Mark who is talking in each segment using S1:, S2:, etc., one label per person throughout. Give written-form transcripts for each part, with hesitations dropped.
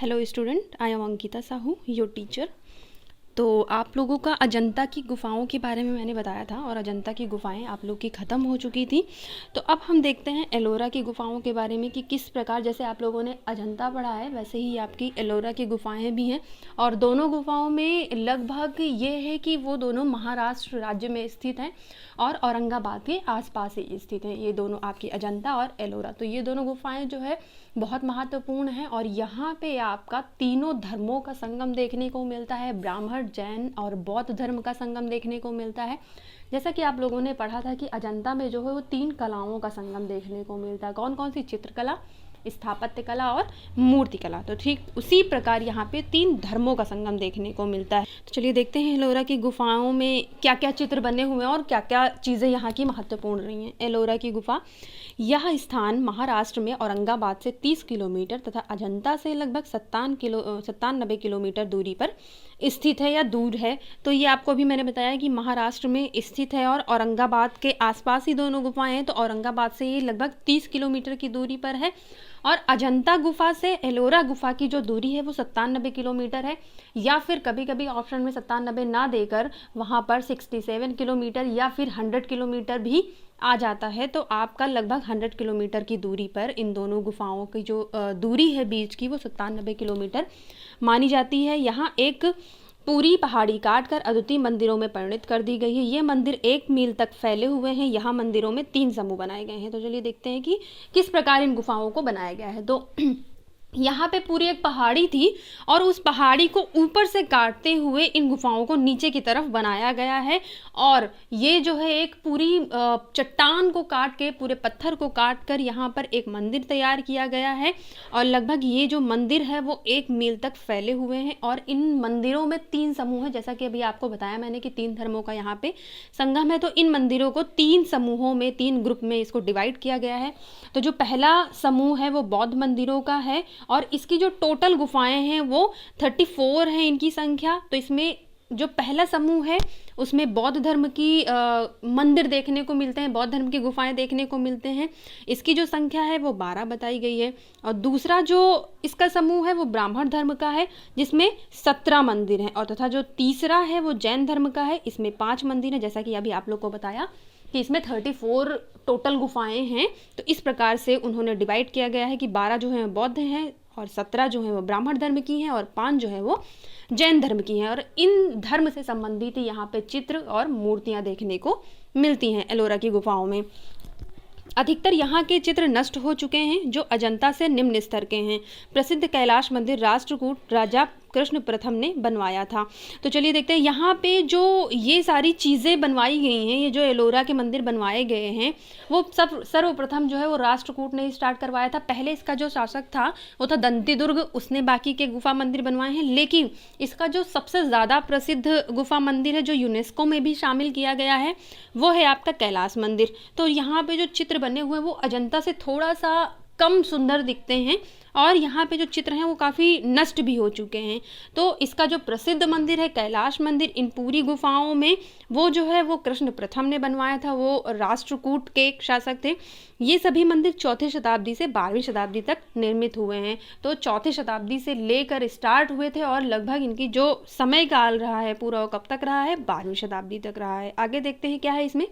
S1: Hello student, I am Ankita Sahu, your teacher. तो आप लोगों का अजंता की गुफाओं के बारे में मैंने बताया था और अजंता की गुफाएं आप लोग की ख़त्म हो चुकी थी। तो अब हम देखते हैं एलोरा की गुफाओं के बारे में कि किस प्रकार, जैसे आप लोगों ने अजंता पढ़ा है वैसे ही आपकी एलोरा की गुफाएं भी हैं। और दोनों गुफाओं में लगभग ये है कि वो दोनों महाराष्ट्र राज्य में स्थित हैं और औरंगाबाद के आसपास ही स्थित हैं। ये दोनों आपकी अजंता और एलोरा, तो ये दोनों गुफाएं जो है बहुत महत्वपूर्ण है। और यहाँ पे आपका तीनों धर्मों का संगम देखने को मिलता है, ब्राह्मण, जैन और बौद्ध धर्म का संगम देखने को मिलता है। जैसा कि आप लोगों ने पढ़ा था कि अजंता में जो है वो 3 कलाओं का संगम देखने को मिलता है। कौन कौन सी? चित्रकला, स्थापत्य कला और मूर्ति कला। तो ठीक उसी प्रकार यहाँ पे 3 धर्मों का संगम देखने को मिलता है। तो चलिए देखते हैं एलोरा की गुफाओं में क्या क्या चित्र बने हुए हैं और क्या क्या चीज़ें यहाँ की महत्वपूर्ण रही हैं। एलोरा की गुफा, यह स्थान महाराष्ट्र में औरंगाबाद से 30 किलोमीटर तथा अजंता से लगभग 97 किलोमीटर दूरी पर स्थित है या दूर है। तो ये आपको अभी मैंने बताया कि महाराष्ट्र में स्थित है और औरंगाबाद के आसपास ही दोनों गुफाएं हैं। तो औरंगाबाद से ये लगभग 30 किलोमीटर की दूरी पर है और अजंता गुफा से एलोरा गुफा की जो दूरी है वो 97 किलोमीटर है, या फिर कभी कभी ऑप्शन में 97 ना देकर वहाँ पर 67 किलोमीटर या फिर 100 किलोमीटर भी आ जाता है। तो आपका लगभग 100 किलोमीटर की दूरी पर इन दोनों गुफाओं की जो दूरी है बीच की वो 97 किलोमीटर मानी जाती है। यहाँ एक पूरी पहाड़ी काट कर अद्वितीय मंदिरों में परिणित कर दी गई है। ये मंदिर 1 मील तक फैले हुए हैं। यहाँ मंदिरों में 3 समूह बनाए गए हैं। तो चलिए देखते हैं कि किस प्रकार इन गुफाओं को बनाया गया है। तो यहाँ पे पूरी एक पहाड़ी थी और उस पहाड़ी को ऊपर से काटते हुए इन गुफाओं को नीचे की तरफ बनाया गया है। और ये जो है एक पूरी चट्टान को काट के, पूरे पत्थर को काट कर यहाँ पर एक मंदिर तैयार किया गया है। और लगभग ये जो मंदिर है वो 1 मील तक फैले हुए हैं। और इन मंदिरों में 3 समूह है, जैसा कि अभी आपको बताया मैंने कि 3 धर्मों का यहाँ पे संगम है। तो इन मंदिरों को 3 समूहों में, 3 ग्रुप में इसको डिवाइड किया गया है। तो जो पहला समूह है वो बौद्ध मंदिरों का है और इसकी जो टोटल गुफाएं हैं वो 34 है इनकी संख्या। तो इसमें जो पहला समूह है उसमें बौद्ध धर्म की मंदिर देखने को मिलते हैं, बौद्ध धर्म की गुफाएं देखने को मिलते हैं। इसकी जो संख्या है वो 12 बताई गई है। और दूसरा जो इसका समूह है वो ब्राह्मण धर्म का है जिसमें 17 मंदिर हैं। और तथा जो तीसरा है वो जैन धर्म का है, इसमें 5 मंदिर हैं। जैसा कि अभी आप लोग को बताया कि इसमें 34 टोटल गुफाएं हैं। तो इस प्रकार से उन्होंने डिवाइड किया गया है कि 12 जो हैं बौद्ध हैं और 17 जो हैं वो ब्राह्मण धर्म की हैं और 5 जो है वो जैन धर्म की हैं। और इन धर्म से संबंधित यहाँ पे चित्र और मूर्तियाँ देखने को मिलती हैं एलोरा की गुफाओं में। अधिकतर यहाँ के चित्र नष्ट हो चुके हैं जो अजंता से निम्न स्तर के हैं। प्रसिद्ध कैलाश मंदिर राष्ट्रकूट राजा कृष्ण प्रथम ने बनवाया था। तो चलिए देखते हैं यहाँ पे जो ये सारी चीज़ें बनवाई गई हैं, ये जो एलोरा के मंदिर बनवाए गए हैं वो सब सर्वप्रथम जो है वो राष्ट्रकूट ने स्टार्ट करवाया था। पहले इसका जो शासक था वो था दंतीदुर्ग, उसने बाकी के गुफा मंदिर बनवाए हैं। लेकिन इसका जो सबसे ज़्यादा प्रसिद्ध गुफा मंदिर है जो यूनेस्को में भी शामिल किया गया है वो है आपका कैलाश मंदिर। तो यहाँ पे जो चित्र बने हुए हैं वो अजंता से थोड़ा सा कम सुंदर दिखते हैं और यहाँ पे जो चित्र हैं वो काफ़ी नष्ट भी हो चुके हैं। तो इसका जो प्रसिद्ध मंदिर है कैलाश मंदिर, इन पूरी गुफाओं में वो जो है वो कृष्ण प्रथम ने बनवाया था, वो राष्ट्रकूट के एक शासक थे। ये सभी मंदिर 4वीं शताब्दी से 12वीं शताब्दी तक निर्मित हुए हैं। तो 4वीं शताब्दी से लेकर स्टार्ट हुए थे और लगभग इनकी जो समय काल रहा है पूरा वो कब तक रहा है? 12वीं शताब्दी तक रहा है। आगे देखते हैं क्या है इसमें।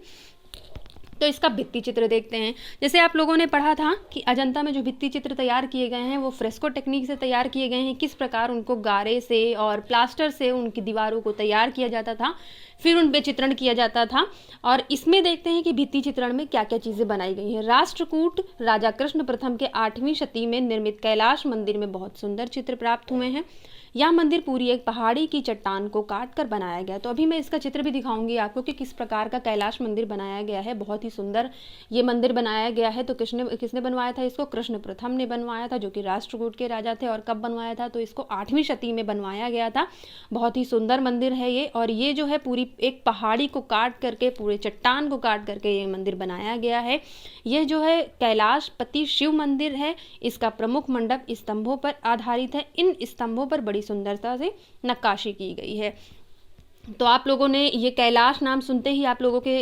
S1: तो इसका भित्ति चित्र देखते हैं। जैसे आप लोगों ने पढ़ा था कि अजंता में जो भित्ति चित्र तैयार किए गए हैं वो फ्रेस्को टेक्निक से तैयार किए गए हैं। किस प्रकार उनको गारे से और प्लास्टर से उनकी दीवारों को तैयार किया जाता था, फिर उन पे चित्रण किया जाता था। और इसमें देखते हैं कि भित्ति चित्रण में क्या क्या चीज़ें बनाई गई हैं। राष्ट्रकूट राजा कृष्ण प्रथम के 8वीं शती में निर्मित कैलाश मंदिर में बहुत सुंदर चित्र प्राप्त हुए हैं। यह मंदिर पूरी एक पहाड़ी की चट्टान को काट कर बनाया गया। तो अभी मैं इसका चित्र भी दिखाऊंगी आपको कि किस प्रकार का कैलाश मंदिर बनाया गया है। बहुत ही सुंदर ये मंदिर बनाया गया है। तो किसने बनवाया था इसको? कृष्ण प्रथम ने बनवाया था जो कि राष्ट्रकूट के राजा थे। और कब बनवाया था? तो इसको 8वीं शती में बनवाया गया था। बहुत ही सुंदर मंदिर है ये। और ये जो है पूरी एक पहाड़ी को काट करके, पूरे चट्टान को काट करके ये मंदिर बनाया गया है। यह जो है कैलाशपति शिव मंदिर है। इसका प्रमुख मंडप स्तंभों पर आधारित है। इन स्तंभों पर बड़ी सुंदरता से नक्काशी की गई है। तो आप लोगों ने ये कैलाश नाम सुनते ही आप लोगों के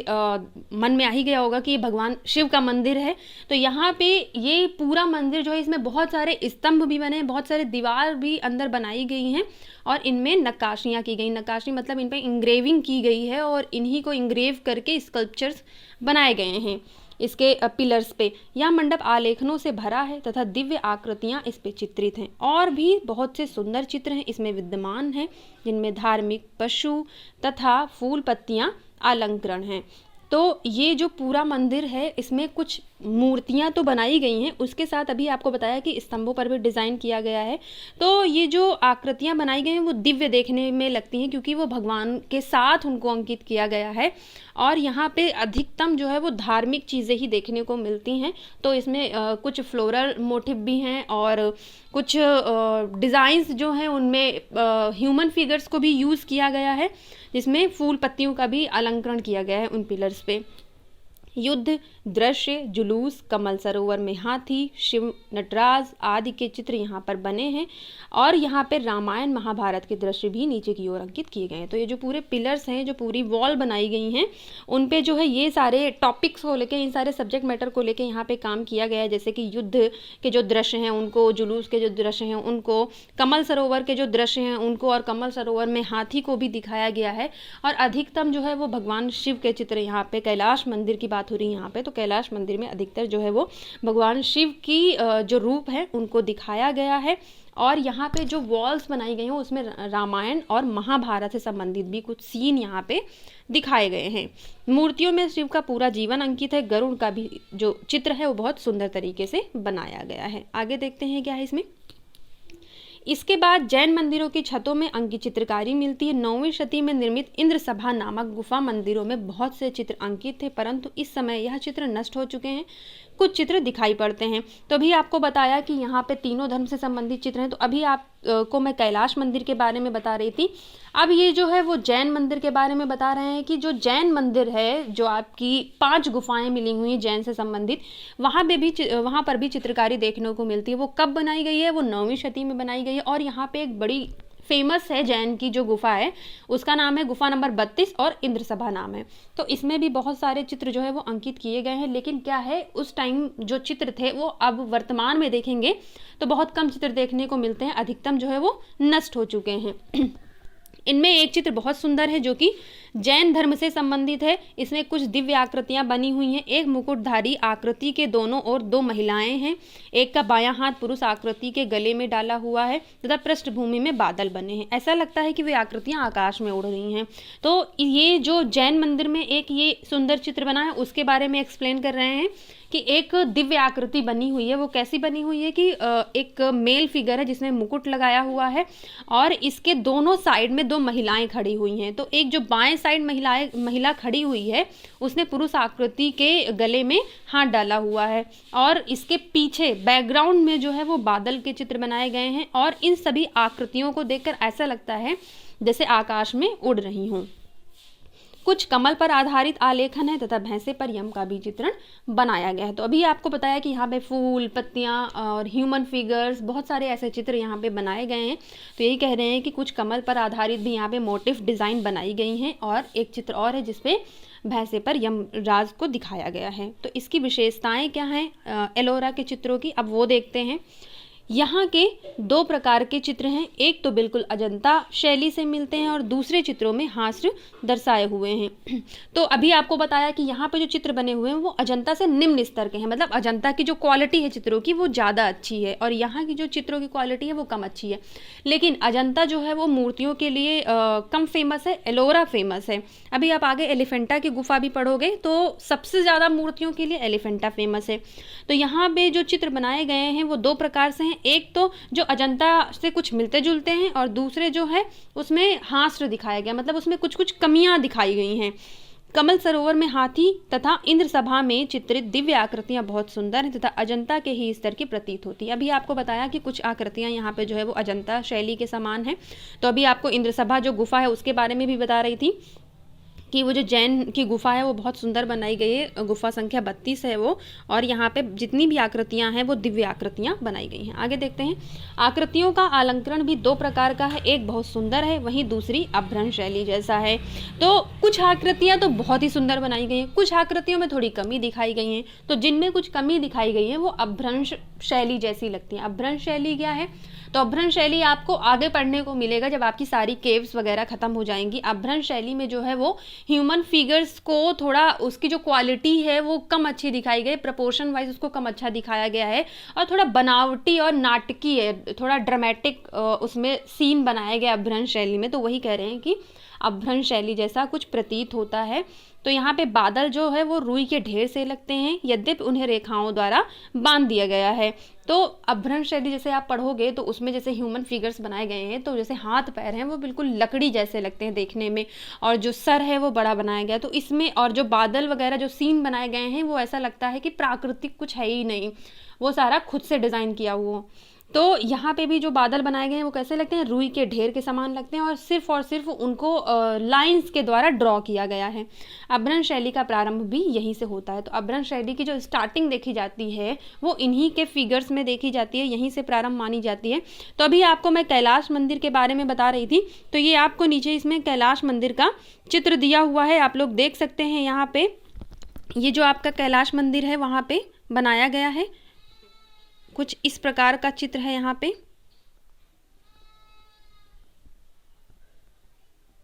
S1: मन में आ ही गया होगा कि ये भगवान शिव का मंदिर है। तो यहाँ पे ये पूरा मंदिर जो है, इसमें बहुत सारे स्तंभ भी बने हैं, बहुत सारे दीवार भी अंदर बनाई गई हैं और इनमें नक्काशियाँ की गई। नक्काशी मतलब इन पे इंग्रेविंग की गई है और इन्हीं को इंग्रेव करके स्कल्पचर्स बनाए गए हैं इसके पिलर्स पे। यह मंडप आलेखनों से भरा है तथा दिव्य आकृतियां इस पे चित्रित हैं और भी बहुत से सुंदर चित्र हैं इसमें विद्यमान हैं, जिनमें धार्मिक, पशु तथा फूल पत्तियां अलंकरण हैं। तो ये जो पूरा मंदिर है, इसमें कुछ मूर्तियां तो बनाई गई हैं, उसके साथ अभी आपको बताया कि स्तंभों पर भी डिज़ाइन किया गया है। तो ये जो आकृतियां बनाई गई हैं वो दिव्य देखने में लगती हैं, क्योंकि वो भगवान के साथ उनको अंकित किया गया है और यहाँ पे अधिकतम जो है वो धार्मिक चीज़ें ही देखने को मिलती हैं। तो इसमें कुछ फ्लोरल मोटिव भी हैं और कुछ डिज़ाइंस जो हैं उनमें ह्यूमन फिगर्स को भी यूज़ किया गया है, जिसमें फूल पत्तियों का भी अलंकरण किया गया है उन पिलर्स पे। युद्ध, दृश्य, जुलूस, कमल सरोवर में हाथी, शिव, नटराज आदि के चित्र यहाँ पर बने हैं और यहाँ पे रामायण महाभारत के दृश्य भी नीचे की ओर अंकित किए गए हैं। तो ये जो पूरे पिलर्स हैं, जो पूरी वॉल बनाई गई हैं, उन पे जो है ये सारे टॉपिक्स को लेके, इन सारे सब्जेक्ट मैटर को लेके यहाँ पे काम किया गया है। जैसे कि युद्ध के जो दृश्य हैं उनको, जुलूस के जो दृश्य हैं उनको, कमल सरोवर के जो दृश्य हैं उनको और कमल सरोवर में हाथी को भी दिखाया गया है। और अधिकतम जो है वो भगवान शिव के चित्र यहाँ पे, कैलाश मंदिर की बात हो रही है यहाँ पे, तो कैलाश मंदिर में अधिकतर जो है वो भगवान शिव की जो रूप है उनको दिखाया गया है। और यहाँ पे जो वॉल्स बनाई गई हैं उसमें रामायण और महाभारत से संबंधित भी कुछ सीन यहाँ पे दिखाए गए हैं। मूर्तियों में शिव का पूरा जीवन अंकित है। गरुड़ का भी जो चित्र है वो बहुत सुंदर तरीके से बनाया गया है। आगे देखते हैं क्या है इसमें। इसके बाद जैन मंदिरों की छतों में अंकित चित्रकारी मिलती है। 9वीं शती में निर्मित इंद्र सभा नामक गुफा मंदिरों में बहुत से चित्र अंकित थे, परंतु इस समय यह चित्र नष्ट हो चुके हैं। कुछ चित्र दिखाई पड़ते हैं। तो अभी आपको बताया कि यहाँ पे तीनों धर्म से संबंधित चित्र हैं। तो अभी आप को मैं कैलाश मंदिर के बारे में बता रही थी। अब ये जो है वो जैन मंदिर के बारे में बता रहे हैं कि जो जैन मंदिर है, जो आपकी 5 गुफाएं मिली हुई हैं जैन से संबंधित, वहाँ पर भी चित्रकारी देखने को मिलती है। वो कब बनाई गई है? वो 9वीं शती में बनाई गई है। और यहाँ पे एक बड़ी फेमस है जैन की जो गुफा है, उसका नाम है गुफा नंबर 32 और इंद्र सभा नाम है। तो इसमें भी बहुत सारे चित्र जो है वो अंकित किए गए हैं। लेकिन क्या है, उस टाइम जो चित्र थे वो अब वर्तमान में देखेंगे तो बहुत कम चित्र देखने को मिलते हैं, अधिकतम जो है वो नष्ट हो चुके हैं। इनमें एक चित्र बहुत सुंदर है जो कि जैन धर्म से संबंधित है। इसमें कुछ दिव्य आकृतियां बनी हुई हैं। एक मुकुटधारी आकृति के दोनों ओर 2 महिलाएं हैं। एक का बायां हाथ पुरुष आकृति के गले में डाला हुआ है तथा पृष्ठभूमि में बादल बने हैं। ऐसा लगता है कि वे आकृतियां आकाश में उड़ रही हैं। तो ये जो जैन मंदिर में एक ये सुंदर चित्र बना है, उसके बारे में एक्सप्लेन कर रहे हैं कि एक दिव्य आकृति बनी हुई है। वो कैसी बनी हुई है कि एक मेल फिगर है जिसमें मुकुट लगाया हुआ है और इसके दोनों साइड में 2 महिलाएं खड़ी हुई हैं। तो एक जो बाएं साइड महिला खड़ी हुई है, उसने पुरुष आकृति के गले में हाथ डाला हुआ है और इसके पीछे बैकग्राउंड में जो है वो बादल के चित्र बनाए गए हैं और इन सभी आकृतियों को देखकर ऐसा लगता है जैसे आकाश में उड़ रही हूँ। कुछ कमल पर आधारित आलेखन है तथा भैंसे पर यम का भी चित्रण बनाया गया है। तो अभी आपको बताया कि यहाँ पे फूल, पत्तियाँ और ह्यूमन फिगर्स, बहुत सारे ऐसे चित्र यहाँ पे बनाए गए हैं। तो यही कह रहे हैं कि कुछ कमल पर आधारित भी यहाँ पे मोटिव डिज़ाइन बनाई गई हैं और एक चित्र और है जिसपे भैंसे पर यमराज को दिखाया गया है। तो इसकी विशेषताएँ क्या हैं एलोरा के चित्रों की, अब वो देखते हैं। यहाँ के 2 प्रकार के चित्र हैं। एक तो बिल्कुल अजंता शैली से मिलते हैं और दूसरे चित्रों में हास्य दर्शाए हुए हैं। तो अभी आपको बताया कि यहाँ पे जो चित्र बने हुए हैं वो अजंता से निम्न स्तर के हैं, मतलब अजंता की जो क्वालिटी है चित्रों की वो ज़्यादा अच्छी है और यहाँ की जो चित्रों की क्वालिटी है वो कम अच्छी है। लेकिन अजंता जो है वो मूर्तियों के लिए कम फेमस है, एलोरा फेमस है। अभी आप आगे एलिफेंटा की गुफा भी पढ़ोगे तो सबसे ज़्यादा मूर्तियों के लिए एलिफेंटा फेमस है। तो यहाँ पे जो चित्र बनाए गए हैं वो 2 प्रकार से हैं। एक तो जो अजंता से कुछ मिलते जुलते हैं और दूसरे जो है उसमें हास्य दिखाया गया, मतलब उसमें कुछ कुछ कमियां दिखाई गई हैं। कमल सरोवर में हाथी तथा इंद्र सभा में चित्रित दिव्य आकृतियां बहुत सुंदर हैं तथा अजंता के ही स्तर की प्रतीत होती है। अभी आपको बताया कि कुछ आकृतियां यहाँ पे जो है वो अजंता शैली के समान है। तो अभी आपको इंद्र सभा जो गुफा है उसके बारे में भी बता रही थी कि वो जो जैन की गुफा है वो बहुत सुंदर बनाई गई है। गुफा संख्या 32 है वो, और यहाँ पे जितनी भी आकृतियाँ हैं वो दिव्य आकृतियाँ बनाई गई हैं। आगे देखते हैं, आकृतियों का अलंकरण भी दो प्रकार का है, एक बहुत सुंदर है, वहीं दूसरी अभ्रंश शैली जैसा है। तो कुछ आकृतियाँ तो बहुत ही सुंदर बनाई गई हैं, कुछ आकृतियों में थोड़ी कमी दिखाई गई हैं। तो जिनमें कुछ कमी दिखाई गई है वो अभ्रंश शैली जैसी लगती है। अभ्रंश शैली क्या है? तो अभ्रंश शैली आपको आगे पढ़ने को मिलेगा जब आपकी सारी केव्स वगैरह खत्म हो जाएंगी। अभ्रंश शैली में जो है वो ह्यूमन फिगर्स को थोड़ा उसकी जो क्वालिटी है वो कम अच्छी दिखाई गई, प्रपोर्शन वाइज उसको कम अच्छा दिखाया गया है, और थोड़ा बनावटी और नाटकीय है, थोड़ा ड्रामेटिक उसमें सीन बनाया गया अभ्रंश शैली में। तो वही कह रहे हैं कि अभ्रंश शैली जैसा कुछ प्रतीत होता है। तो यहाँ पे बादल जो है वो रुई के ढेर से लगते हैं, यद्यपि उन्हें रेखाओं द्वारा बांध दिया गया है। तो अभ्रंश शैली जैसे आप पढ़ोगे तो उसमें जैसे ह्यूमन फिगर्स बनाए गए हैं, तो जैसे हाथ पैर हैं वो बिल्कुल लकड़ी जैसे लगते हैं देखने में, और जो सर है वो बड़ा बनाया गया। तो इसमें और जो बादल वगैरह जो सीन बनाए गए हैं वो ऐसा लगता है कि प्राकृतिक कुछ है ही नहीं, वो सारा खुद से डिज़ाइन किया हुआ। तो यहाँ पे भी जो बादल बनाए गए हैं वो कैसे लगते हैं? रुई के ढेर के समान लगते हैं, और सिर्फ उनको लाइंस के द्वारा ड्रॉ किया गया है। अभ्रंश शैली का प्रारंभ भी यहीं से होता है। तो अभ्रंश शैली की जो स्टार्टिंग देखी जाती है वो इन्हीं के फिगर्स में देखी जाती है, यहीं से प्रारंभ मानी जाती है। तो अभी आपको मैं कैलाश मंदिर के बारे में बता रही थी, तो ये आपको नीचे इसमें कैलाश मंदिर का चित्र दिया हुआ है, आप लोग देख सकते हैं। यहाँ पे ये जो आपका कैलाश मंदिर है वहाँ पे बनाया गया है, कुछ इस प्रकार का चित्र है यहाँ पे।